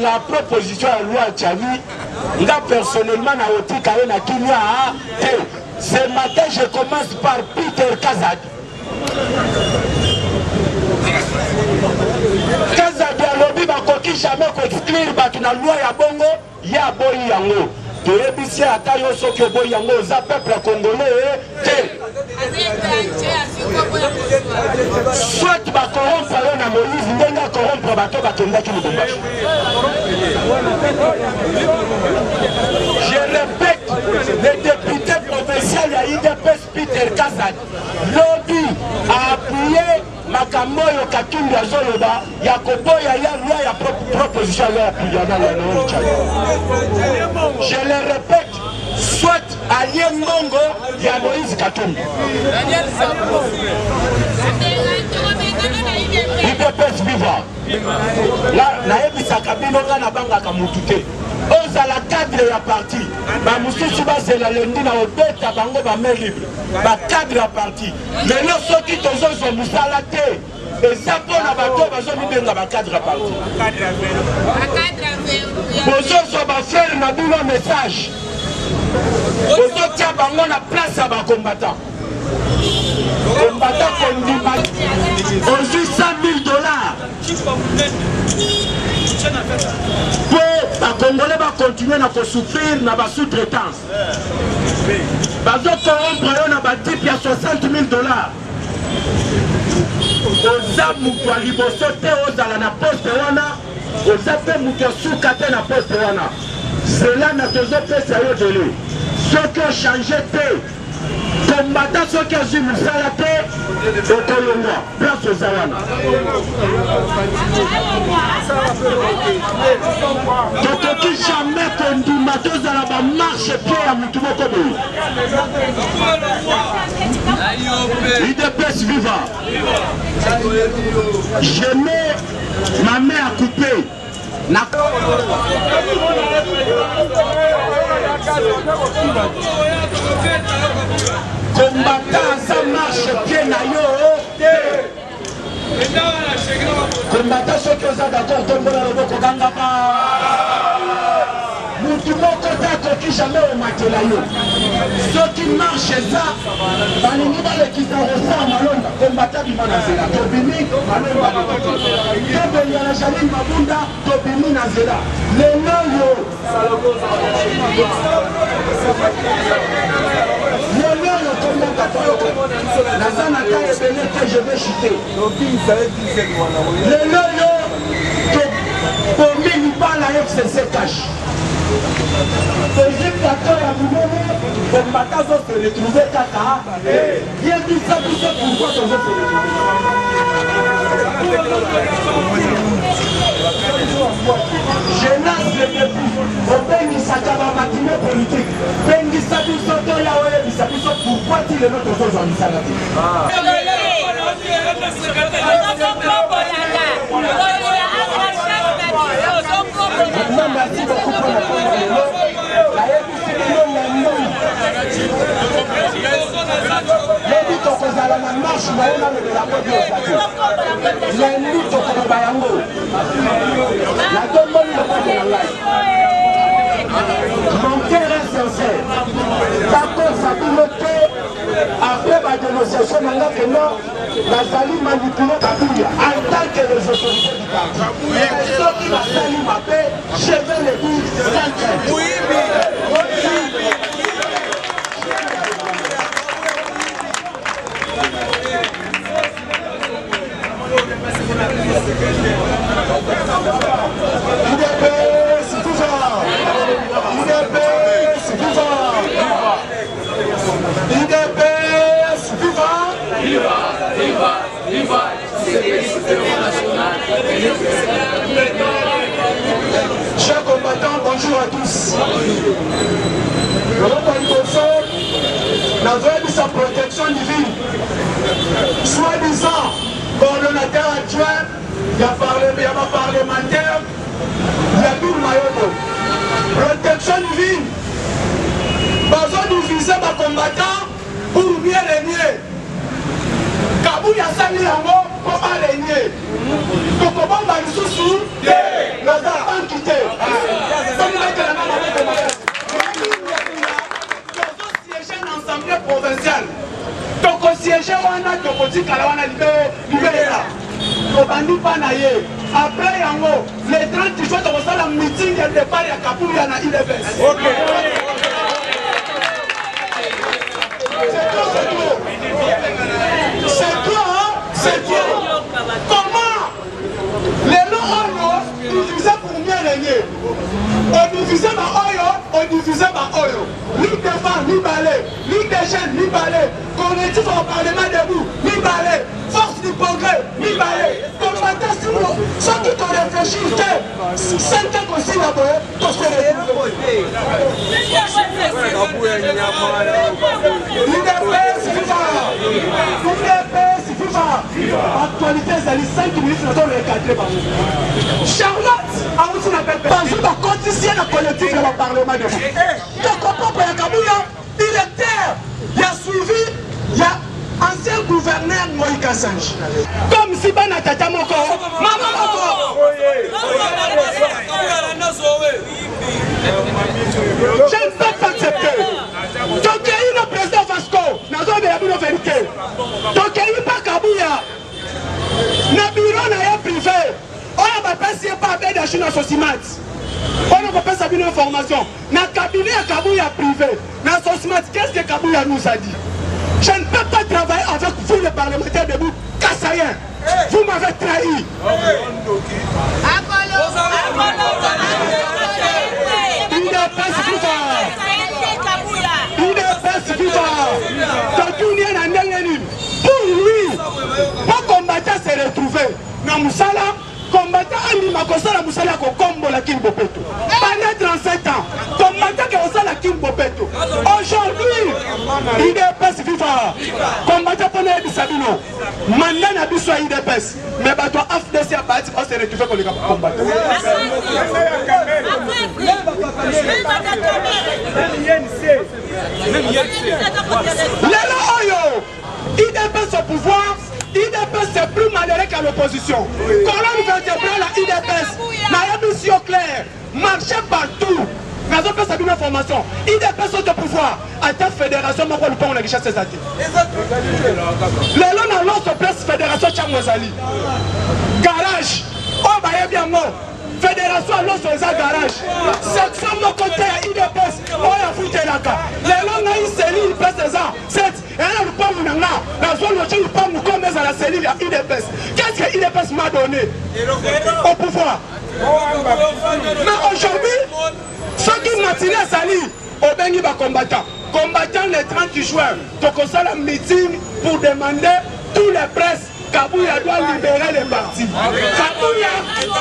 La proposition à loi Tchani, personnellement, ce matin, je commence par Peter Kazad. Kazad a lobby, il jamais exclure la loi ya bongo, ya boy yango. De l'ébissé à taille au soki boy yango, za peuple congolais, soit ba corrompre na Moïse, ndenga corrompre bato bakenda ki Lubumbashi. Je répète, le député provincial à IDPS Peter Kazad, lobby a appuyé Makamoyo Katumbi Azoloba, Yakoboya ya loi ya proposition à je le répète, soit allié Mongo, ya Moïse Katumbi. IDPS vivant. Là, naebisa kabino na banga kamutute. Oza la cadre ya parti. Ba mususu bazela lendi na obeta bango ba main libre. Ba cadre ya parti. Mais lo soki tozo zo musala te. Eza pona bato bazo mibenga ba cadre ya parti. Bozo so ba faire na bino message. Bozo tia bango na place ya ba combattant. Combattant kondima. Aujourd'hui $100 000. Pour les Congolais va continuer à souffrir dans la sous-traitance. Bazo corrompre na ba type ya $60 000. Oza mutu aliboso te ozala na poste wana, oza pe mutu suka te na poste wana. Cela na tozo pesa yo dele. Ceux qui ont changé te, combattant ceux qui ont eu musala te, okolongwa, place aux awana. Tokoki jamais kondima tozala ba marche pied ya mutu moko boye. IDPS vivant. Je mets ma main à couper. Combattant ça marche pied na yo. Combattant ceux qui sont d'accord tombola loboko ganga pa. Mutu moko ta koki jamais au matela yo. Ceux qui marchent ça, balingi balekisa rosa malonda combattant bimana zela. Tobimi malonda. Tobeli na Janine Mabunda tobimi na zela. Lelo yo. Lelo yo combattant. Nazana ka ebele que je vais chuter. Lelo yo bomini pas la FCC cash. C'est d'accord à vous comme matin se retrouver kaka. Bien dit ça tout ça pourquoi on veut se jeunesse le début, on bengi sa kaba matinée politique. Bengi sa tout ça to ya oye bisa biso pourquoi il est notre chose en Isanati. Merci beaucoup pour la mon cœur est sincère. D'accord, ça après ma dénonciation, que non, Nazali manipulé Kabila en tant que les autorités du parti. Et ceux qui Nazali m'appellent, je vais les dire sans crainte. Oui, UDPS viva! UDPS viva! UDPS viva! Viva! Viva! Viva! Chers combattants, bonjour à tous. Nous avons sa protection divine. Soi-disant, coordonnateur adjoint, il y a parlementaire, il y a tout le maillot. Protection divine. Besoin de viser ma combattant pour bien régner. Kabouya Sali Yango pour pas régner. Kokobo Balisusu, nous avons quitté. L'Assemblée provinciale. Donc, siège, on a dit qu'on a libéré là. Après, les 30 jours, on a la meeting de départ à Kabouya na IDPS. C'est toi. Comment les noms nous disaient pour mieux régner. On divisait par Oyo, on divisait par Oyo. Ligue des femmes, ni balai. Ligue des jeunes, ni balai. Collectif au Parlement debout, ni balai. Force du progrès, ni balai. Combattant sur nous, ceux qui t'ont réfléchi, 5 ans aussi d'abord, pour se retrouver. UDPS viva! UDPS viva! Actualité, c'est les 5 minutes, nous avons recadré par nous. Charlotte, à où tu n'appelles pas? Parce que la condition de collectif est au Parlement de vous. Donc, on peut pas Kabouya, directeur, il a suivi, il y a ancien gouverneur Moïka Sanji. Comme si Bana Tata Moko, Maman Moko. Je ne peux pas accepter. Donc, il y a eu le président Vasco, nous avons la vérité. Donc, il y a eu pas Kabouya. Le bureau n'a pas privé. On va passer par la Chine à Sosimat. On va passer une information. Dans le cabinet à Kabouya privé, dans Sosimat, qu'est-ce que Kabouya nous a dit? Je ne peux pas travailler avec vous, les parlementaires debout. Kassayen, vous m'avez trahi. UDPS viva! UDPS viva! Pour lui, pour combattre se retrouver dans Moussala, combattre Anima Kosala Moussala Kombo la King Bopeto. Pendant 37 ans, combattre Kosala King Bopeto. Aujourd'hui, UDPS viva! Combattre pour les Sabino. Maintenant, n'a plus soit UDPS. Mais toi, AFDC a bâti pour se retrouver pour les combattre. IDPS au pouvoir, IDPS c'est plus malheureux qu'à l'opposition. Colonne vertébrale à IDPS, n'a pas mission claire, marcher partout. Nous avons fait une information. IDPS au pouvoir, à ta fédération, on va le guichet ces athées. Les lois dans l'autre place, fédération Tchamozali. Garage, on va y bien mort. Fédération à l'autre garage. Section de côté à IDPS, on a foutu la carte. Les lois dans une cellule, place des ans. Et là, nous parlons maintenant, la zone où nous parlons comme à la cellule à IDPS. Qu'est-ce que IDPS m'a donné au pouvoir? Mais aujourd'hui, ceux qui m'ont tiré à Sali, au Bengi va combattant. Combattant les 30 juin, donc on a la meeting pour demander tous les presses. Kabouya doit libérer les partis.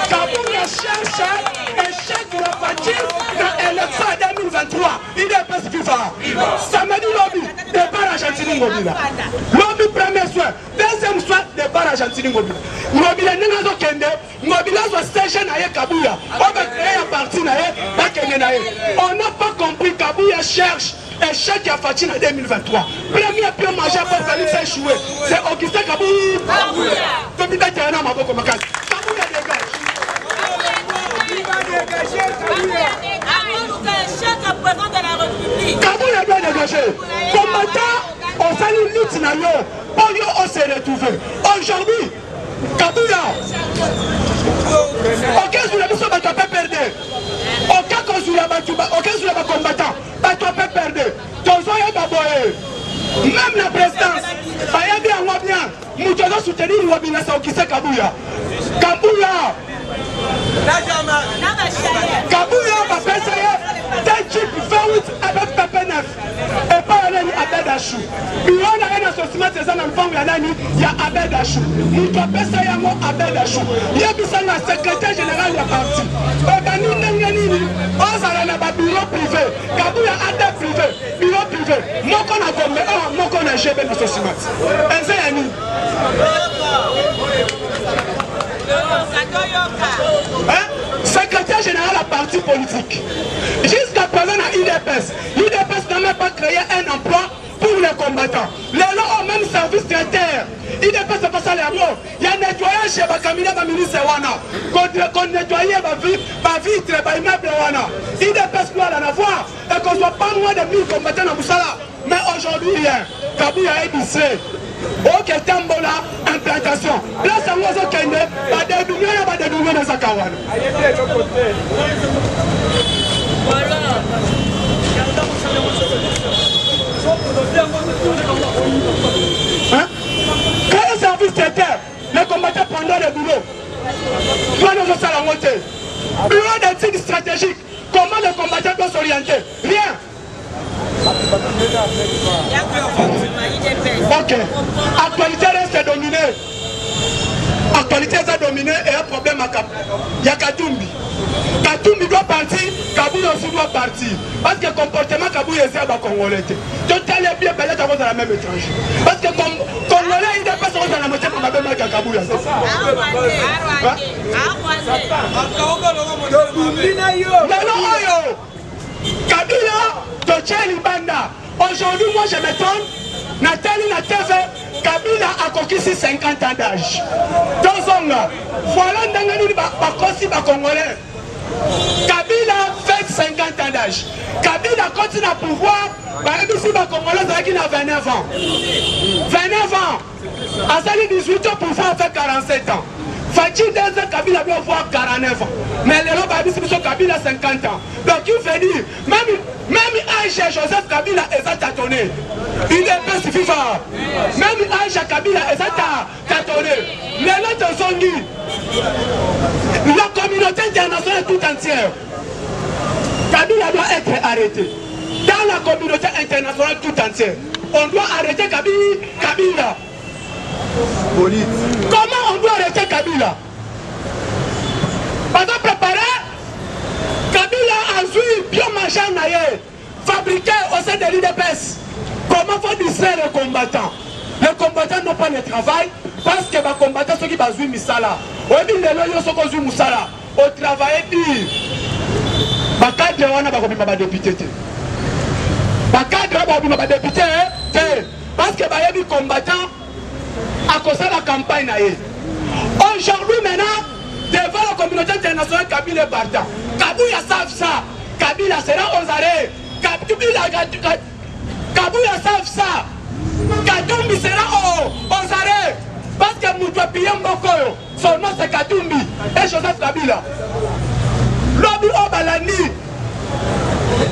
Kabouya cherche échec de la partie dans l'élection 2023. IDPS viva. Samedi lobby, départ Argentine Ngobila. Lobby premier soir, deuxième soir, départ Argentine Ngobila. Ngobila n'est pas Kende, Ngobila soit station à Kabouya. On va créer un parti na on n'a pas compris Kabouya cherche. Échec à Fatine en 2023. Premier pion majeur pour Félix échoué. C'est Augustin Kabouya. Kabouya dégage. Kabouya doit dégager. Combattant, on s'allie lutte na yo. Pour yo, on s'est retrouvé. Aujourd'hui, Kabouya. Ok, sur la mission, tu peux perdre. Ok, sur la combattant. Tu peux perdre. Même la présidence, il y a bien, nous devons soutenir Kabouya. Kabuya bapesa ye te chip 28 avec PP9 et pas nani Abed Achou biro na ye na sosima teza na mpango ya nani ya Abed Achou mutu apesa yango Abed Achou yebisa na secrétaire général ya parti ebani ndenge nini ozala na babiro privé Kabuya ate privé biro privé moko na Gombe moko na GB na sosima eze ya nini secrétaire général à parti politique. Jusqu'à présent, l'IDPS n'a même pas créé un emploi pour les combattants. Les gens ont même service traiteur. IDPS c'est pas ça les mots. Il y a nettoyé chez Bakamina, ma ministre Wana. Qu'on nettoyait ma vitre, ma immeuble Wana. IDPS doit en avoir et qu'on soit pas moins de 1000 combattants dans Moussala. Mais aujourd'hui, Kabuya est dissé. Ok, Tambola, implantation. Place à moi, au Kende, pas de douillons, pas de douillons dans sa caravane. Voilà. Hein? Quel est le service traiteur? Les combattants pendant le boulot. Toi, nous sommes à la montée. Bureau d'éthique stratégique. Comment les combattants doivent s'orienter? Rien. Ok. Actualité reste dominée. Actualité reste dominée et un problème à Cap. Il y a Katumbi. Katumbi doit partir, Kabuya aussi doit partir. Parce que le comportement Kabuya est à Congolais. Donc elle est bien belle dans la même étranger. Parce que comme Congolais, il n'est pas dans la moitié pour ma belle marque Kabuya. Kabila, Tocheli Banda. Aujourd'hui, moi je m'étonne, Nathalie na TV, Kabila a conquis 50 ans d'âge. Voilà Ndangani Bakosi Congolais. Kabila fait 50 ans d'âge. Kabila continue à pouvoir, ici Congolais qui a 29 ans. 29 ans. Azali 18 ans pour faire 47 ans. Fatih Denzel Kabila doit avoir 49 ans. Mais les gens Kabila 50 ans. Donc il fait dire, même Aïcha Joseph Kabila est tâtonné. Il est pas suffisant. Même Aïcha Kabila est tâtonné. Les autres sont dit, la communauté internationale tout entière, Kabila doit être arrêté. Dans la communauté internationale tout entière, on doit arrêter Kabila. Comment on doit arrêter Kabila? Pendant préparer, Kabila a joué biomachine fabriqué au sein de l'IDPS. Comment faut distraire les combattants? Les combattants n'ont pas le travail parce que les combattants sont qui ont joué Misala. Au travail, les cadres ont été députés. Les cadres ont été députés parce que les combattants à cause de la campagne. Aujourd'hui, maintenant, devant la communauté internationale, Kabila est partant. Kabuya savent ça. Kabila sera aux arrêts. Kabuya savent ça. Katumbi sera aux arrêts. Parce que Moutoua Piyam Bokoyo, son nom c'est Katumbi et Joseph Kabila. Lobby Obalani,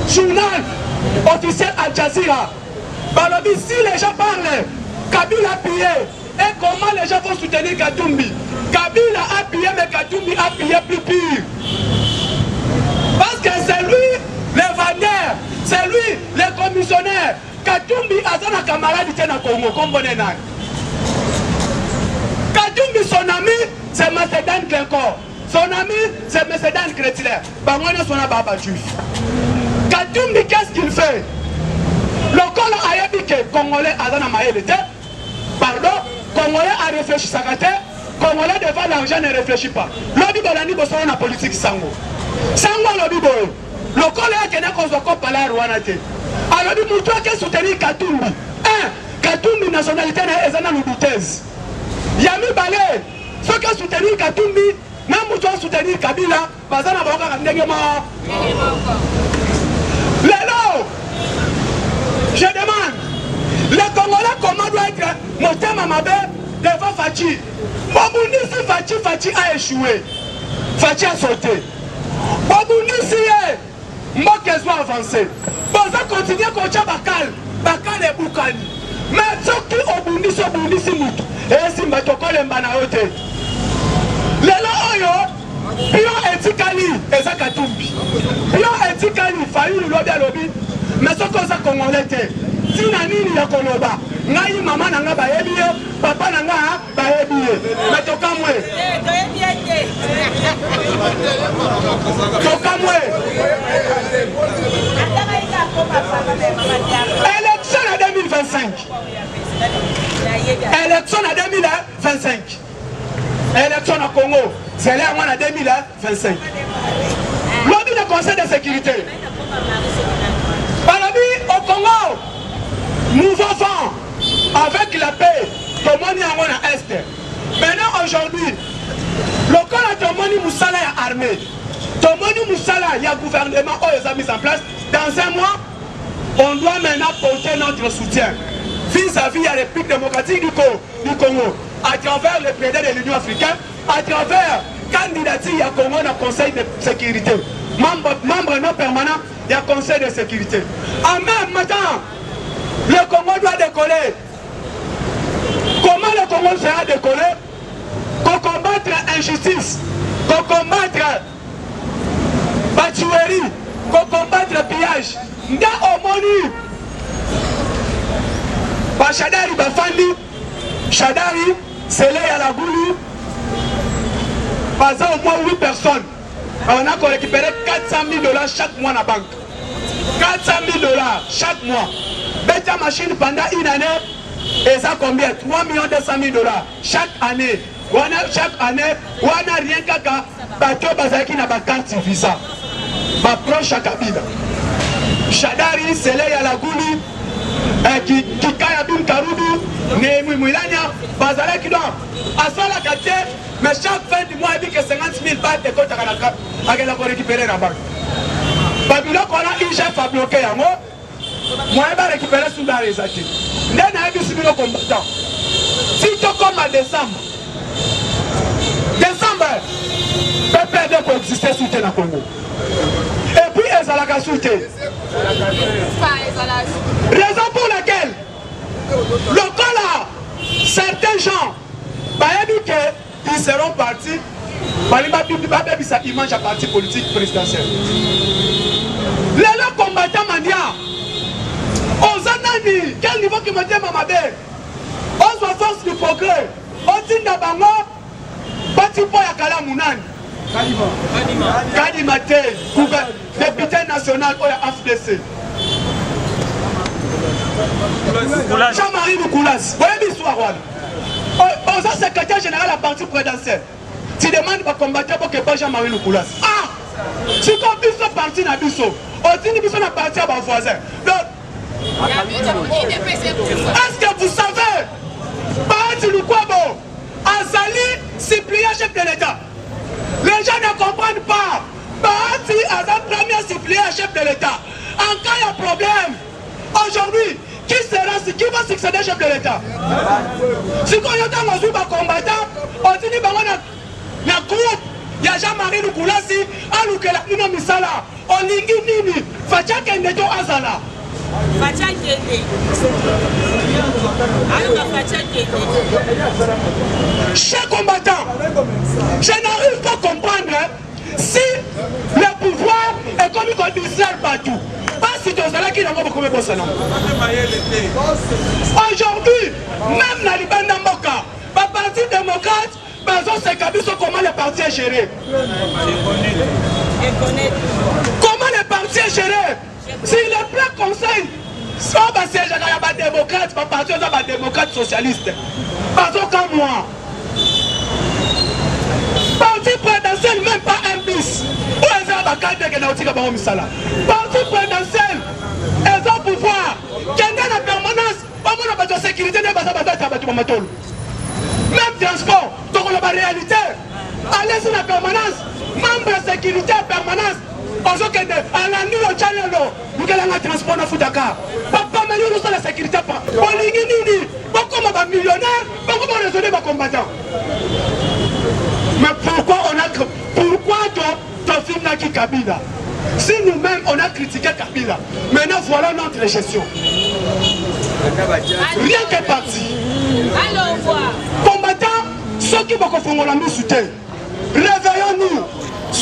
journal officiel Al Jazeera. Balobi, si les gens parlent, Kabila a pillé. Et comment les gens vont soutenir Katumbi? Kabila a pillé, mais Katumbi a pillé plus pire. Parce que c'est lui, les vendeurs, c'est lui, les commissionnaires. Katumbi a son camarade qui est au Congo, comme vous n'avez. Katumbi, son ami, c'est Macédan Glencor. Son ami, c'est Macédan Chrétien. Bangwana son abattu. Katumbi, qu'est-ce qu'il fait? Le col a yabike, Congolais, Azana Maël, pardon, Congolais a réfléchi, ça gâte. Congolais devant l'argent ne réfléchit pas. Lobby Bolani Bosson la politique Sango. Sango lobby Boy. Le collègue qui n'a qu'on soit comme Pala Rwanate. Alors, nous devons soutenir Katumbi. Katumbi, nationalité, est une douteuse. Yami Balé, ceux qui soutenir Katumbi, même nous devons soutenir Kabila, parce qu'on a encore un négement. Lélo, je demande, les Congolais, comment doit être monté Mamabé devant Fachi? Bobunisi Fachi a échoué. Fachi a sauté. Bobunisi Mboke soit avancé. Boza continue à faire Bakal et Boukani. Mais ceux qui ont Bundisi Moutou, et si Mbatoko les Mbanaote. Les Pion etikali eza katumbi. Pion etikali fayu lobi alobi. Mais ce qu'on a congolais te. Tina nini ya koloba. Ngai mama nanga bayebi yo, papa nanga bayebi ye. Mais tokamwe. Tokamwe. Élection en 2025. Élection en 2025. Élection au Congo. C'est là en 2025. Lobby du Conseil de sécurité. Au Congo, nous vivons avec la paix. Tomoni à Est. Maintenant, aujourd'hui, le corps de Tomoni Moussala est armé. Tomoni Moussala, il y a un gouvernement qui a mis en place. Dans un mois, on doit maintenant porter notre soutien vis-à-vis de la République démocratique du Congo, à travers le président de l'Union africaine, à travers la candidature au Congo dans le Conseil de sécurité. Membre non permanent du Conseil de sécurité. En même temps, le Congo doit décoller. Comment le Congo sera décollé? Pour combattre l'injustice, pour combattre la tuerie, pour combattre le pillage. Nda omoni ba Shadari bafandi Shadari Sele ya la Gouli au moins 8 personnes. On a récupéré 400 000 $ chaque mois dans la banque. 400 000 $ chaque mois. Bêta machine pendant une année, et ça combien? 3 200 000 $ chaque année. Chaque année, on a rien qu'à bateau bazaki na ba carte visa. Ba proche à Kabila. Shadari, Sele ya la Gouli, Kikaya Bin Karudu, Nehemi Moulania, Bazala qui doit. À ça la quartier, mais chaque fin du mois, il dit que 50 000 bahts de compte à la récupérer la banque. Babylone, on a un chef à bloquer à moi. Moi, je vais récupérer sous la réalité. Nous avons vu le combattant. Si tu comme en décembre, PPD peut exister sous le Congo. Et puis, ils ont la souté. Raison pour laquelle, le cas là, certains gens, ils seront partis, ils mangent à parti politique présidentiel. Les combattants mandiens, aux années, quel niveau qui m'a dit Mamabé, on soit force du progrès, on dit Nabango, Bati Poya Kala Mounan. Kadimate, député national au AFDC. Jean-Marie Nicolas, voyez l'histoire. On est secrétaire général de la partie présidentielle. Tu demandes de combattre pour que pas Jean-Marie Nicolas. Ah! Si on puisse ce parti dans le biseau, on dit que la partie à mon voisin. Est-ce que vous savez, Parti Lukwabo, Azali, suppliant chef de l'État. Les gens ne comprennent pas. Parti à la première suppliant chef de l'État. En cas il y a problème, aujourd'hui, qui va succéder chef de l'État? Si on est dans le combattant, on dit que le groupe, il y a Jean-Marie Lukulasi, Alukela, Nino Misala, Olingi Nini, Facha Kendeto Azala. Facha Kende. Chers combattants, je n'arrive pas à comprendre si le pouvoir est comme il conditionne partout. Pas si tu as qui n'a pas beaucoup de personnes. Aujourd'hui, même dans les bandes d'Amboka, le parti démocrate, comment le parti est géré? Comment le parti est géré? Si le plein conseil, si on va siéger dans les démocrates, le parti est démocrate socialiste. Parce que moi, parti présidentiel, même pas un bis. Où est-ce que parti présidentiel, ils ont pouvoir. Quelle est la permanence? On a la sécurité de même transport, donc la réalité. Allez sur la permanence, membre de sécurité permanence. On se dit, à la nuit au channel, nous allons un transport dans Foutaka. Papa, mais nous sommes la sécurité. On est pourquoi on est millionnaire, pourquoi on est raisonné par combattant? Mais pourquoi ton film n'a qui Kabila? Si nous-mêmes on a critiqué Kabila, maintenant voilà notre gestion. Rien qu'est parti. Combattants, ceux qui vont confondre la soutien, réveillons-nous.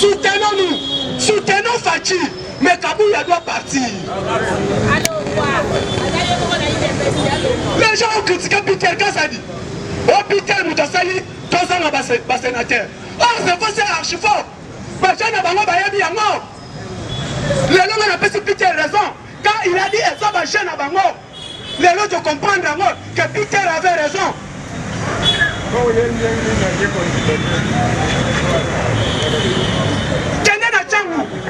Soutenons-nous. Soutenons Fachi. Mais Kabouya doit partir. Les gens ont critiqué Peter Kassadi. Oh Peter Moutassali, tous ans sénateur. Oh c'est archi fort. Mais j'en ai pas mort. Les gens ont appelé Peter raison. Quand il a dit qu'ils sont jeune à Bango, les gens doivent comprendre que Peter avait raison.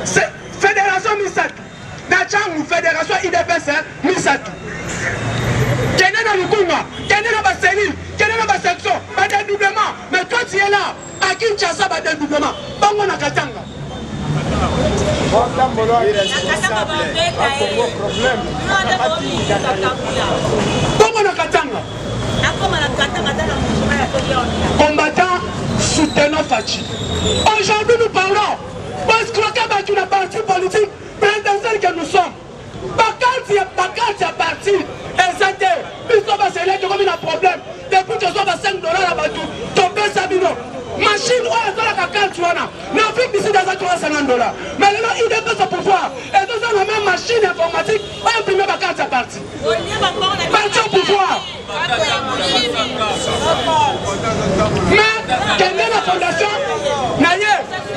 C'est Fédération Misatu. Nachangu, Fédération IDPS Misatu. Quel est le Lukunga? Quel est le Basseni? Quel est le Bassection? Pas de doublement. Mais toi tu es là. À Kinshasa, pas de doublement. Bango na Katanga. Bango na Katanga. Combattant, soutenant Fachi. Aujourd'hui nous parlons. Parce que nous avons parti politique présidentielle que nous sommes. Bakati a parti. Exactement. Puis ça va se lever comme un problème. Depuis que ça va $5 à Batou, tomber Sabino. Machine, oh, ça la carte, tu en as. L'Afrique d'ici dans $50. Mais là, il dépend son pouvoir. Et tout ça, la même machine informatique, on a imprimé ma carte à parti. Parti au pouvoir. Mais, quelle est la fondation?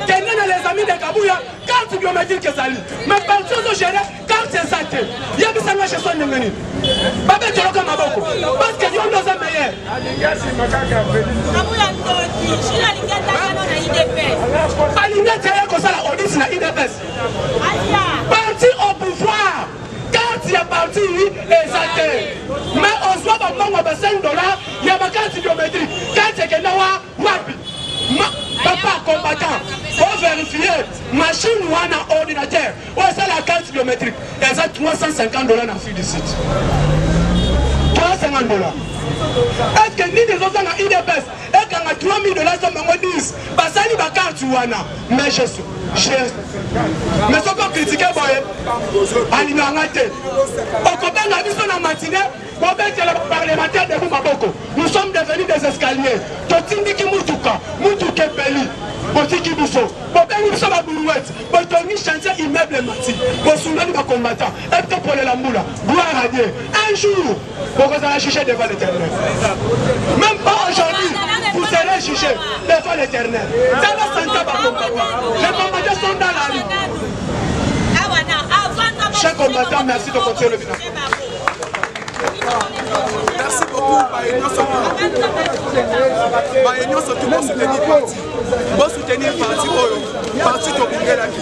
Quelle est les amis de Kabouya? Carte biométrique que ça lit. Mais parti au géré, carte c'est ça. Il y a besoin de chez soi. Pas de tolo comme Maboko. Parce que Dieu nous a meilleur. Aligné comme ça, la audit na IDPS. Parti au pouvoir. Quand il y a parti, exacté. Mais on soit pas bon, $5, il y a ma carte biométrique. Quand c'est que nous wapi. Papa combattant, faut vérifier. Machine ou un ordinateur. Ouais, c'est la carte biométrique. Et ça, $350 dans le du site. $350. Est-ce que ni des autres dans IDPS, et quand on a $3000, ça m'a dit, bah ça, il va carte ou un. Mais je suis. Mais ce qu'on critique, on y a raté. Au copain, on a vu son matinée. Le parlementaire de Maboko. Nous sommes devenus des escaliers. Totindiki Moutuka, Moutuke Peli, Botiki Bousso, Bobeni Bissaba Boulouette, Botoni chantier immeuble Mati, Bosoulani va combattant, et pour les Lamboula, gloire à Dieu. Un jour, vous allez juger devant l'Éternel. Même pas aujourd'hui, vous serez jugé devant l'Éternel. Ça va sentir par les combattants sont dans la rue. Chers combattants, merci de continuer le financement. Merci beaucoup, Baïnion surtout pour soutenir parti. Pour soutenir parti, parti de Bungelaki.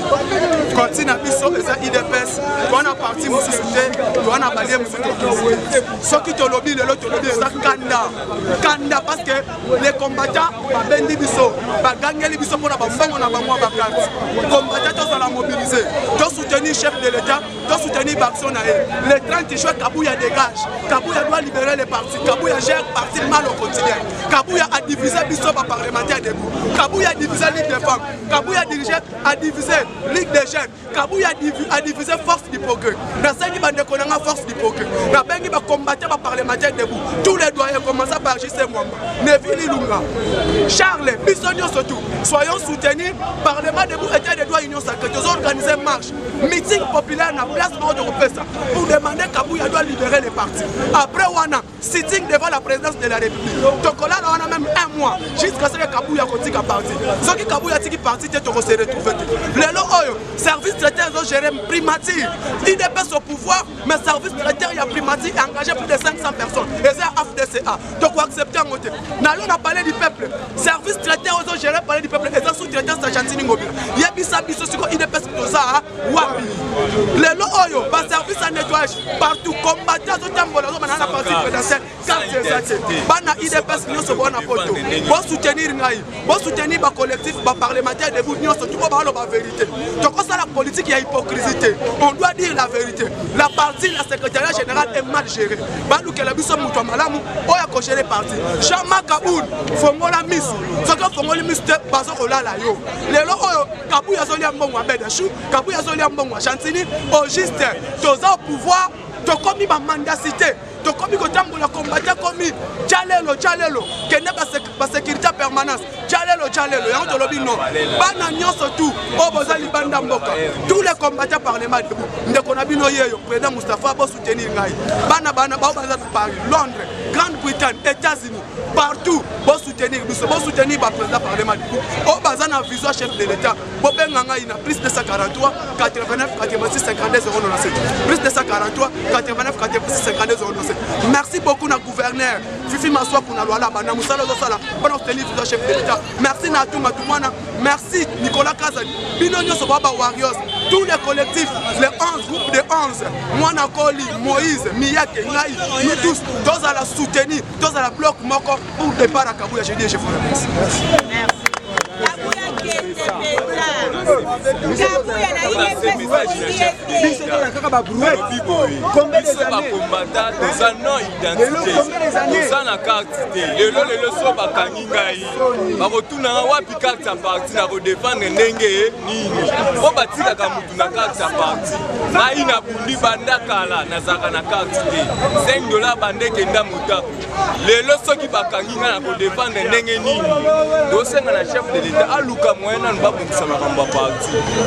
Continue à biso et IDPS. On a parti mon soutien, on a balayé mon soutien. Ce qui te lobby, le lot te lobby, c'est Kanda. Kanda parce que les combattants, Bendi biso, gagner les biso pour la bande, on a pas moins vacante. Combattants sont à mobiliser. Tu soutenir chef de l'État, tu soutenir Baxon. Les 30 juin, Kabouya dégage. Kabouya doit libérer les partis. Kabouya gère parti mal au quotidien. Kabouya a divisé Bissot par parlementaire debout. Kabouya a divisé Ligue des femmes. Kabouya a divisé Ligue des jeunes. Kabouya a divisé Force du progrès. Rassengi Bandekonanga Force du progrès. Rabengi va combattre par parlementaire debout. Tous les doyens commencent par J.C. Mwamba. Neville Lunga. Charles, Bissonio surtout. Soyons soutenus. Parlement debout était des droits union sacrée. Nous organisons marche. Meeting populaire dans la place Nord de pour demander Kabouya doit libérer les partis. Après Wana, sitting devant la présidence de la République. Donc là, on a même un mois jusqu'à ce que Kabouya continue à partir. Ce qui Kabouya est parti, c'est de se retrouver. Les lots, service traitaire, ils ont géré primature. Il dépasse au pouvoir, mais service traitaire, il y a primature engagé plus de 500 personnes. Et c'est AFDCA. Donc on accepte en côté. Nous on a parlé du peuple. Service traitaire, ils ont géré parler du peuple. Et ça sous-traitant, c'est Chantini Ngobila. Il y a bis sur il dépasse tout ça. Les lots, par service à nettoyage, partout, combattant, la partie présidentielle, car c'est Bana IDPS, nous sommes en photo. Bon soutenir Ngaï, bon soutenir le collectif, le parlementaire de vous, nous sommes la vérité. Donc, ça, la politique, il y a hypocrisie. On doit dire la vérité. La partie, la secrétariat général est mal gérée. Balou Kelabiso Moutouamalamu, on a coché les partis. Chama Kaboul, Fongola Miss, ce que Fongola Miss, Bazokola Layo. Les lots, Kabouya Zolia Mbongwa Bedachou, Kabouya Zolia Mbongwa Chantini, au juste, tous au pouvoir. Tu as commis ma mendacité, tu as commis le combattant commis Tchalelo, que n'est pas sécurité permanente. permanence. Jalelo, yango tolobi non. Bana nyonso tout, o boza libanda mboka. Tous les combattants parlement debout. Ndeko na bino yeyo, président Moustapha bo soutenir ngai. Bana ba baza na Paris, Londres, Grande-Bretagne, États-Unis, partout bo soutenir biso, bo soutenir ba président parlement debout. O baza na vision chef de l'État. Bo benga ngai na plus de 143 89 86 52 097. Plus de 143 89 86 52 097. Merci beaucoup na gouverneur Fifi Maswa pour na loi bana musala zo sala pendant que le chef de l'État. Merci Natou Matoumana, merci Nicolas Kazali, Binonio Sobaba Warriors, tous les collectifs, les 11 groupes de 11, Moana Koli, Moïse, Miyake, Ngai, nous tous à la soutenir, tous à la bloc Moko pour le départ à Kabouya. J'ai dit, je vous remercie. Merci. l'État a luka moyena nba bongisa makambo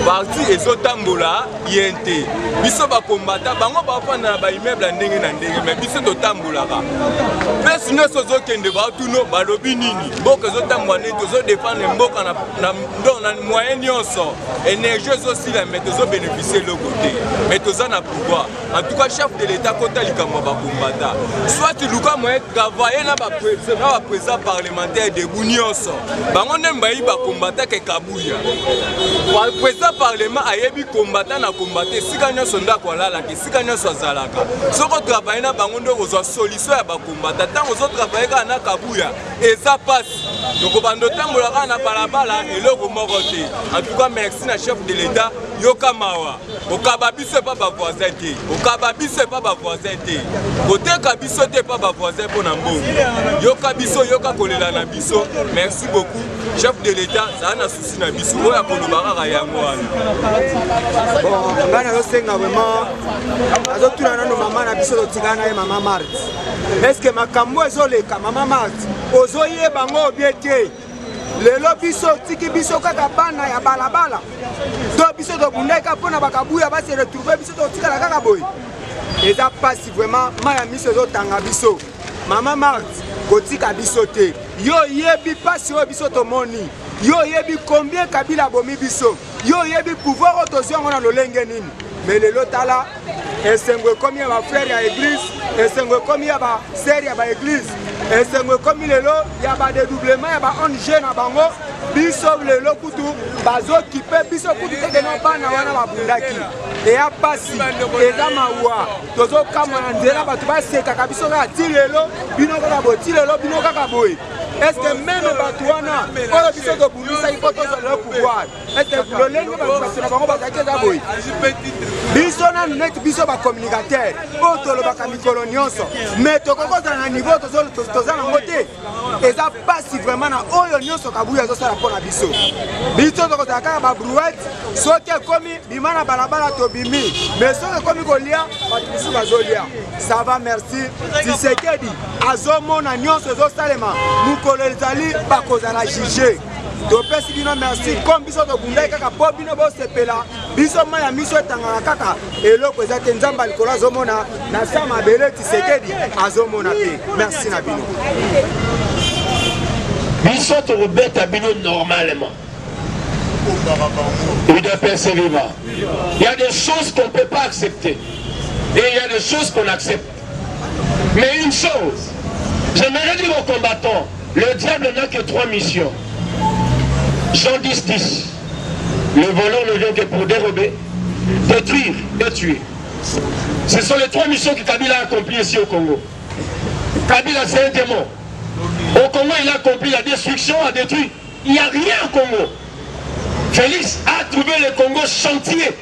parti ezotambola yente biso ba combattant bango ba fanda na ba immeuble ndenge na ndenge mais biso totambolaka pesi nyonso zokende ba tuno balobi nini mboka ezotambola neti tozodefendre mboka na moyen nyonso énergie ezosila mais tozobénéficier le côté mais toza na pouvoir en tout cas chef de l'État kota likambo ba combattant soit luka moyen travailler na ba président parlementaire de nyonso bango nemba ba combattant ke Kabouya. Président parlement ayebi combattant na combattre sika nyonso ndako alala ke sika nyonso azalaka. Soko travailler na bango ndo kozwa solution ya ba combattant tango zo travailler na Kabouya eza passe. Donc bando tambola na balabala eloko moko te. En tout cas merci na chef de l'État yoka mawa. Okaba biso pa ba voisin te. Okaba biso pa ba voisin te. Koteka biso te pa ba voisin pona mbongo. Yoka biso yoka kolela na biso. Merci beaucoup. Chef de l'État, ça a un souci na biso oya kolobaka yango wana. Bon, ngana yo senga vraiment azotuna nano mama na biso totikana ye mama Mart. Est-ce que makambo ezoleka mama Mart ozoyeba ngo biete lelo biso tiki biso kaka bana ya balabala to biso to bundeka pona bakabuya basi retrouver biso to tikala kaka boy eza pasi vraiment maya miso zotanga biso mama Mart kotika biso te yo yebi pasi o biso to moni yo yebi combien Kabila bomi biso yo yebi pouvoir otoziongo na lolenge nini mais lelo tala esengo komi ya ba frère ya église esengo komi ya ba sœur ya ba église esengo komi lelo ya ba dédoublement ya ba ONG na bango biso lelo kutu bazokipe biso kutu teke no bana wana babundaki eya pasi eza mawa tozokamwa na nzela bato basekaka biso kaka ti lelo bino kaka boye ti lelo bino kaka boye. Est-ce que même Batouana, quand biso to bundisa il faut le pouvoir. Est-ce que le lenge bato na bango bazaki eza boye biso na net biso ba communicateur o to lo ba kamikolo nyonso mais to kokoza na niveau toza na ngote eza pasi vraiment na oyo nyonso Kabouya zo sala pona biso biso to koza kaka ba brouette soki komi bimana balabala to bimi mais soki komi kolia bato biso bazolia ça va merci Tshisekedi azomona nyonso zo salema mukolo ezali bakozala juger topesi bino merci comme biso tobundai kaka po bino bosepela biso maya miso etangana kaka eloko eza te nzambe likolo azomona na sa mabele Tshisekedi azomona te merci na bino biso tokobeta bino normalement UDPS vivant. Il y a des choses qu'on ne peut pas accepter et il y a des choses qu'on accepte, mais une chose j'aimerais dire aux combattants, le diable n'a que 3 missions. Jean 10, le voleur ne vient que pour dérober, détruire et tuer. Ce sont les 3 missions que Kabila a accomplies ici au Congo. Kabila c'est un démon. Au Congo il a accompli la destruction, a détruit. Il n'y a rien au Congo. Félix a trouvé le Congo chantier.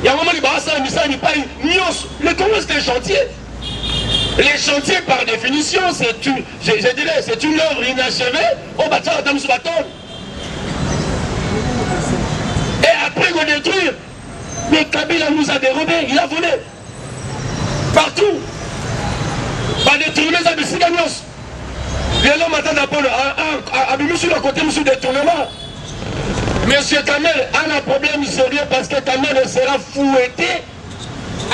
Il y a un moment où il le Congo c'est un chantier. Les chantiers par définition c'est une, je dirais, c'est une œuvre inachevée au bâtiment de bâton. Et après qu'on détruire, mais Kabila nous a dérobé, il a volé. Partout. Pas détourner ça de Sigagnos. Les hommes attendent à babimi sur le côté monsieur détournement. Monsieur Kamel a un problème sérieux parce que Kamel sera fouetté.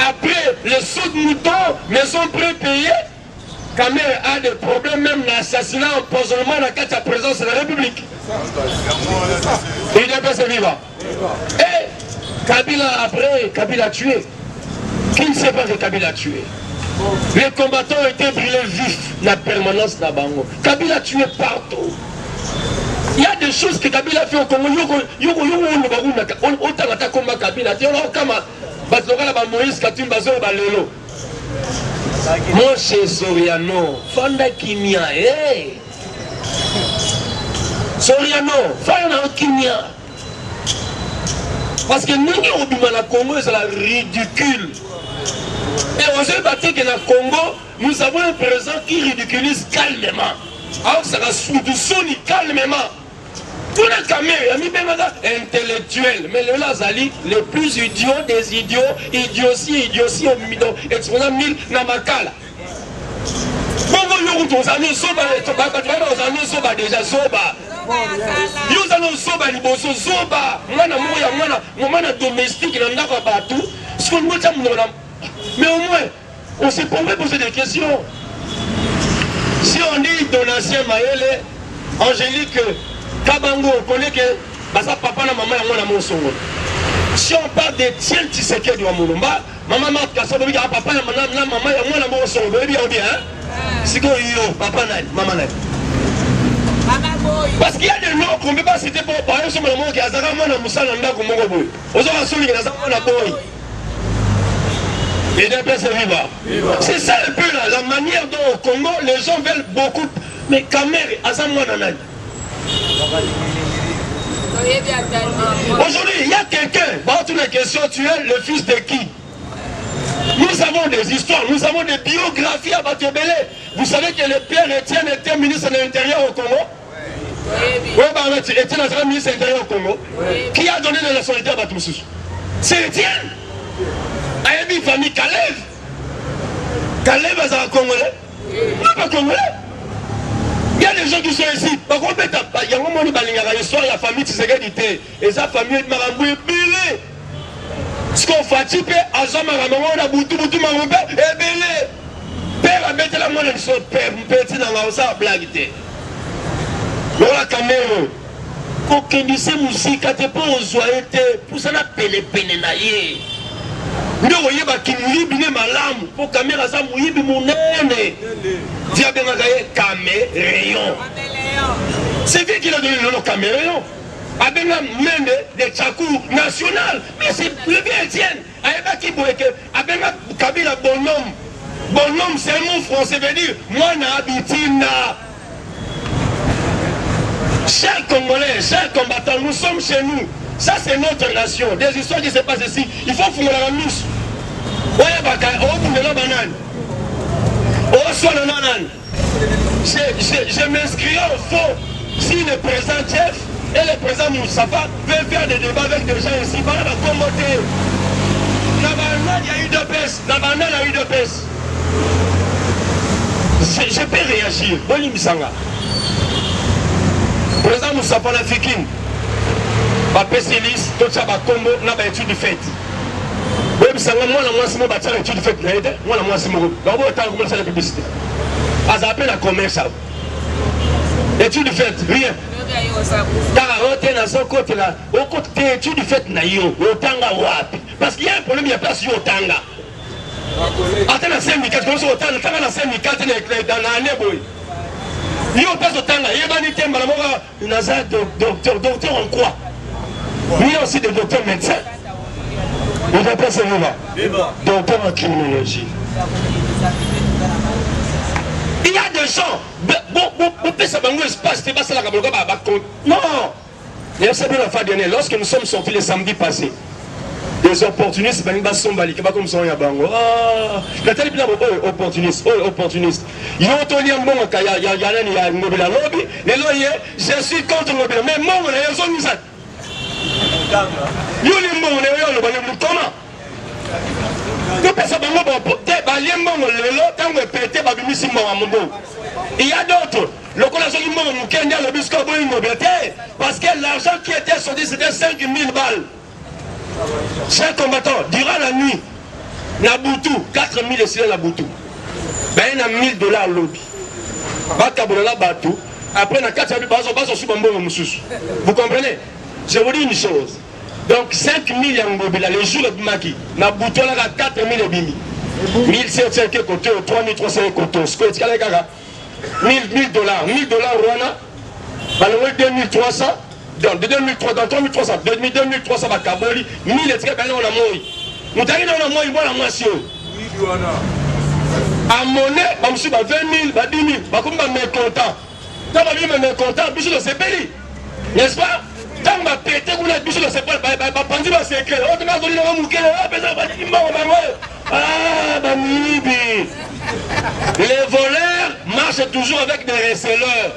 Après les sauts de mouton, maison prépayée. Kamel a des problèmes, même l'assassinat, empoisonnement dans la présence de la République. Il est pas vivant. Et Kabila après, Kabila a tué. Qui ne sait pas que Kabila a tué? Les combattants ont été brûlés vifs, la permanence de la Bango. Kabila a tué partout. Il y a des choses que Kabila a fait au Congo. Mon cher Soriano, Fanda Kimia, Soriano, Fanda Kimia. Parce que nous, au Congo, c'est la ridicule. Et on se battre que dans le Congo, nous avons un président qui ridiculise calmement. Alors ça va sous-du calmement. Tout le caméra, intellectuel. Mais le Lazali, le plus idiot des idiots, idiotie, au milieu, exposant 1000 Namakala. Bongo Yoruto, ça nous soba, déjà soba. Nous allons soba, liboso soba. Moi, domestique, il en a pas tout. Mais au moins, on s'est pas poser des questions. Si on dit Donatien Maëlle, Angélique Kabango, on connaît que ça papa na maman et moi songo. Si on parle de Tiel Tshisekedi du Amulumba, maman m'a cassé le papa na maman et moi songo, bien bien. C'est quoi yo, papa na maman na. Parce qu'il y a des noms qu'on ne peut pas citer pour parler sur le moment qui a Zara Mona Moussa Nanda Kumongo Boy. Aux autres souliers, il y a Zara Mona Boy. C'est ça un peu là, la manière dont au Congo les gens veulent beaucoup. Mais Kamer, Azamouan Nanani. Aujourd'hui, il y a quelqu'un, toutes les questions, tu es le fils de qui? Nous avons des histoires, nous avons des biographies à Batebele. Vous savez que le père Étienne était ministre de l'Intérieur au Congo? Oui, Étienne était ministre de l'Intérieur au Congo. Qui a donné la nationalité à Batoussous? C'est Étienne. Ayebi famille Kalev. Kalev est un Congolais. Non, pas Congolais. Il y a des gens qui sont ici. Par contre, il y a un moment où il y a une histoire, la famille Tshisekedi. Et sa famille Marambou est belé. Ce qu'on fait, Azam Marambo, on a Boutou Marambou, est belé. Père a bêté la moine de son père, petit dans la osa blague. On a caméra. Quand on dit que musique, quand on peut oser, pour ça, on a pelé pénénaillé. Nous voyons qu'il mouille bien malamu pour caméra ça mouille bien mon nez. Dia bien gagné caméléon. C'est lui qui a donné le nom caméléon. Abenga mende de Tchakou national. Mais c'est le bien Étienne. Aïba qui boue que Abenga Kabila bonhomme. Bonhomme c'est un mot français veut dire moi na habitina. Chers Congolais, chers combattants, nous sommes chez nous. Ça c'est notre nation. Des histoires qui se passent ici. Il faut fouiller la mousse. Je m'inscris au fond. Si le président Jeff et le président Moussafa veulent faire des débats avec des gens ici, il va commenter. Il y a eu deux pièces. Il y a eu deux pièces. Je peux réagir. Boni Misanga. Président Moussafa na Fikin. Ma spécialiste, tout ça va Congo, n'a pas étude de fait. Oui, mais ça, moi, c'est mon bâtiment étude de fait. Moi, c'est mon groupe. Donc, autant commencer la publicité. À zapper la commerce. Étude de fait, rien. Car on est dans son côté là, au côté étude de fait, Otanga Wap. Parce qu'il y a un problème, il n'y a pas sur Otanga. Attends, la syndicat, comme ça, Otanga, la syndicat, dans l'année, il y a pas Otanga, il y a un thème, il y a un docteur en quoi? Il y a aussi des docteurs médecins. On ne va pas se vivre. Docteur en criminologie. Il y a des gens. Non. Lorsque nous sommes sortis le samedi passé, des opportunistes, comme ça, opportunistes. Ils ont tenu un bon je suis contre le mais moi, ils ont mis ça. Il y a d'autres. Le collège du monde, le biscuit, parce que l'argent qui était sorti, c'était 5 000 balles. Chers combattants, durant la nuit, Nabutu, 4 000 et c'est Nabutu. Ben, il y a 1 000 $. Lobby. Après, il y a 4 000 $. Vous comprenez? Je vous dis une chose. Donc, 5 000 $, les jours de Maki, Nabutu, il y a 4 000 $. 1 700 côté, 3 300 côté. 1 000 $. 1 000 $, Rwanda, 2300. Dans 2300, dans 3300, 2300, Kaboli, 1000 et quelques on a mouru. Nous t'avons dit on a mouru, voilà, moi, si. À monnaie, je suis 20 000, 10 000, je suis mécontent. Quand je suis mécontent, je suis payé. N'est-ce pas? Quand je suis pété, je suis payé. Je suis secret. Les voleurs marchent toujours avec des receleurs.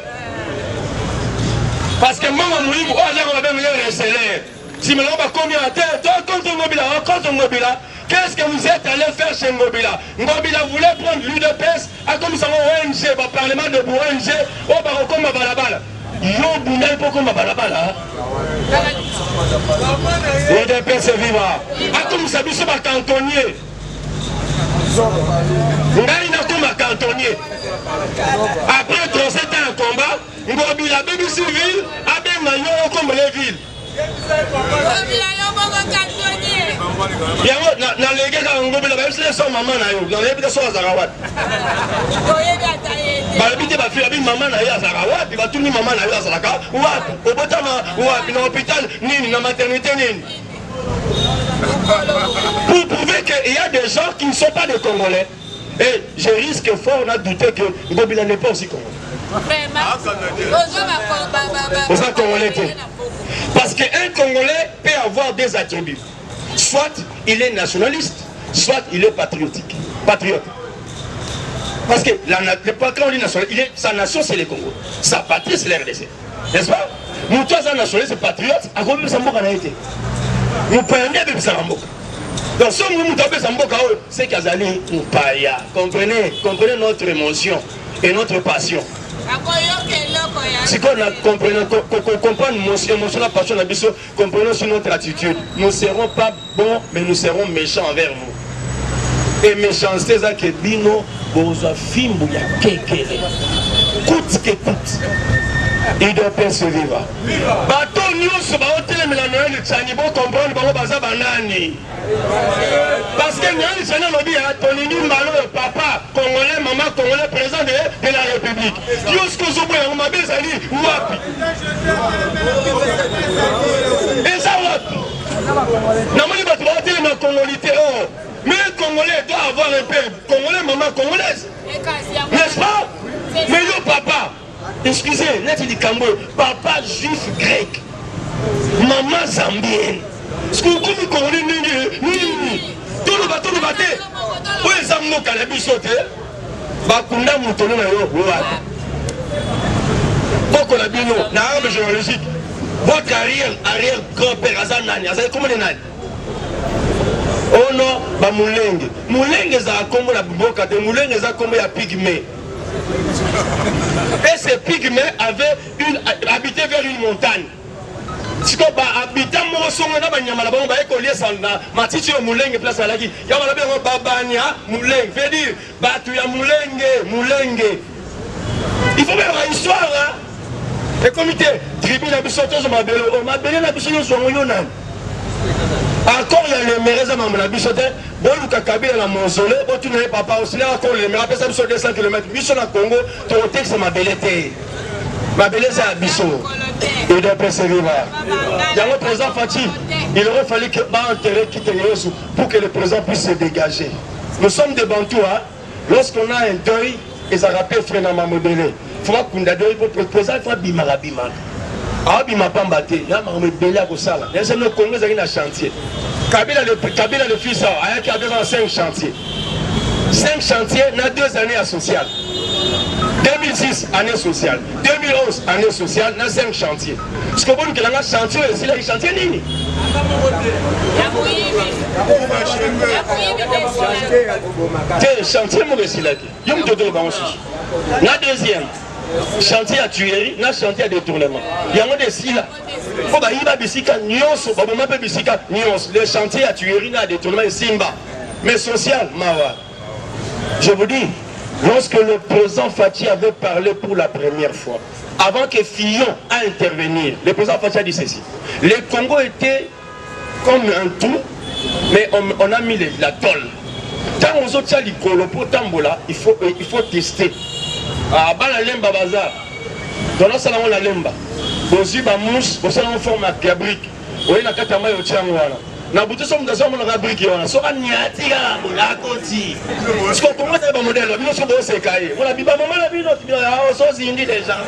Parce que moi, on va me receller. Si je me rends combien à terre, contre Ngobila, qu'est-ce que vous êtes allé faire chez Ngobila? Ngobila voulait prendre l'UDPS, à comme ça, ONG, le parlement de ONG, au Barocom à Balabala. Yo, Bounel, pourquoi ma Balabala? L'UDPS est vivant. À comme ça, c'est un cantonnier. Ngai na comme un cantonnier. Après 37 ans de combat, Ngobila, baby civil, avec Mayo comme les villes. Na lege ka Ngobila ba sile so mama na yo na lebite so Zarawat ba lebite ba fila bi mama na yo Zarawat ba tuni mama na yo Zaraka wa obotama wa na hôpital nini na maternité nini pour prouver qu'il y a des gens qui ne sont pas des Congolais et je risque fort de douter que Ngobila n'est pas aussi Congolais. Parce qu'un Congolais peut avoir des attributs. Soit il est nationaliste, soit il est patriotique. Patriote. Parce que quand on dit nationaliste, sa nation c'est le Congo. Sa patrie c'est l'RDC. N'est-ce pas? Nous tous un nationaliste et patriote, à quoi nous sommes en été? Nous prenons bien de Samboka. Donc si nous avons Samboka, c'est qu'Azali ou Paya. Comprenez notre émotion et notre passion. Si on comprend l'émotion, la passion, la passion, comprenons sur notre attitude. Nous ne serons pas bons, mais nous serons méchants envers vous. Et méchanceté, c'est que Bino, Boza Fimbu, ya Kekele. Coûte que coûte. Il doit persévérer. Bateau News, Baotel, Melanoël, le Tchanibo, comprendre, Baza Banani. Parce que Nyani Tchana l'a dit, Tonini Malo, papa, Congolais, maman, Congolais, président de la République. Jusqu'au Zobo, on m'a bien dit, Wapi. Et ça, Wapi. Namani Batou, ma Congolité, oh. Mais le Congolais doit avoir un père. Congolais, maman, Congolaise. N'est-ce pas? Mais yo, papa. Excusez, là tu dis Kambo, papa juif grec, maman zambienne. Ce qu'on dit qu'on dit, tout le bateau, où est Zambo Kalabi sauté? Bakunda Moutono, Boko Labino, n'arabe géologique. Votre arrière-grand-père Azan Nani, Azan comment les Nani? Oh non, bah Moulenge. Moulenge, ça a comme la boca de Moulenge, ça a comme la pygmée. Et ces pygmées avaient habité vers une montagne. Si on habite à Morosonga, on a écolier sans Matiti Moulenge, place à la qui. Il y a un Babania, Moulenge. Fait dire, Batuya Moulenge. Il faut faire une histoire. Le comité, tribune à Bissotos, on m'a belé la Bissotos sur Moyonan. Encore il y a le maire à Mamla Bissoté, bon, le Kakabi à la mausolée, bon, tu n'es pas aussi là, encore le maire, après ça, sur 200 km, Bissot à Congo, ton texte, c'est ma belleté. Ma belleté, c'est à Bissot. Il doit persévérer. Il y a le président Fatih, il aurait fallu que Bantere quitte Yesu pour que le président puisse se dégager. Nous sommes des Bantous, hein. Lorsqu'on a un deuil, et ça rappelle Frère Mamodélé. Il faudra qu'on a deuil pour le président, il faudra Bimara. Ah, il m'a pas battu. Il m'a belé à Kosala. Il y a un Congo qui a un chantier. Kabila le fils, il y a besoin de 5 chantiers. 5 chantiers, il y a 2 années à social. 2006, année sociale. 2011, année sociale, il y a 5 chantiers. Ce que vous voulez que y a un chantier, c'est là, il y a un chantier. C'est un chantier, moi, c'est là. Il y a un deuxième. chantier à tuerie, na chantier à détournement. Il y a des si là. Faut bah il va bisika nuance, bah bon m'appelle bisika nuance. Le chantier à tuerie na détournement est Simba. Mais social, mawa. Je vous dis, lorsque le président Fathi avait parlé pour la première fois, avant que Fillon a intervenir, le président Fathi a dit ceci. Le Congo était comme un tout, mais on a mis la tôle. Quand on a dit pour Tambola, il faut tester. Ah, la lemba bazar. Dans la salle, on la lemba. Bosi ba mousse, bosi on forme à brique. Oui, la katama yo tiangwana. Na butu somme dans la brique yana. So anyati ya la koti. Parce qu'on commence à modèle, bino so bo se kai. On a biba maman la bino, so zindi déjà.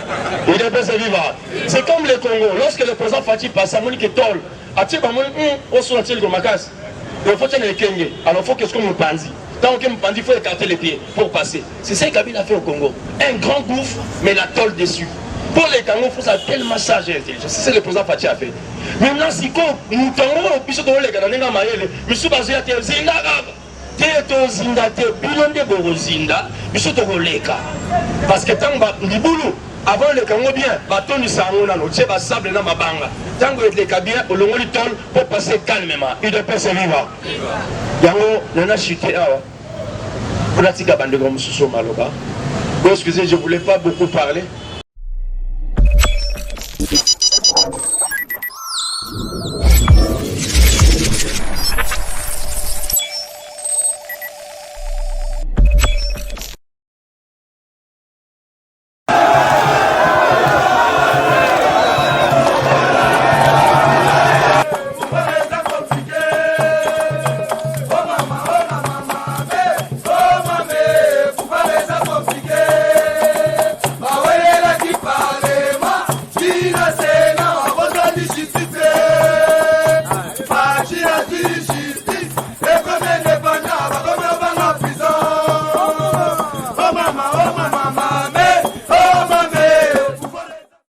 Il est pas vivant. C'est comme le Congo. Lorsque le président Fathi passe à Monique Tol, a tu ba mon on so tel go makas. Il faut tenir le Kenya. Alors il faut qu'est-ce qu'on me pandi. Tant qu'on me pandi, il faut écarter les pieds pour passer. C'est ça que Kabila a fait au Congo. Un grand gouffre, mais la tôle dessus. Pour les Congos, il faut ça tel massage intelligent. C'est ce que le président Fathi a fait. Maintenant, si nous tombons, puis nous les Canadiens, nous sommes basés à terre, Zinda, Zinda, Bilonde Borozinda, nous sommes les cas. Parce que tant que avant le Congo bien, bateau nous savons, nous sommes sable dans ma banga. Tant que les Kabila, on le tôle pour passer calmement. Il doit passer vivant. Yango, on a chuté. On a dit que bande de gros sous maloba. Excusez, je ne voulais pas beaucoup parler. Say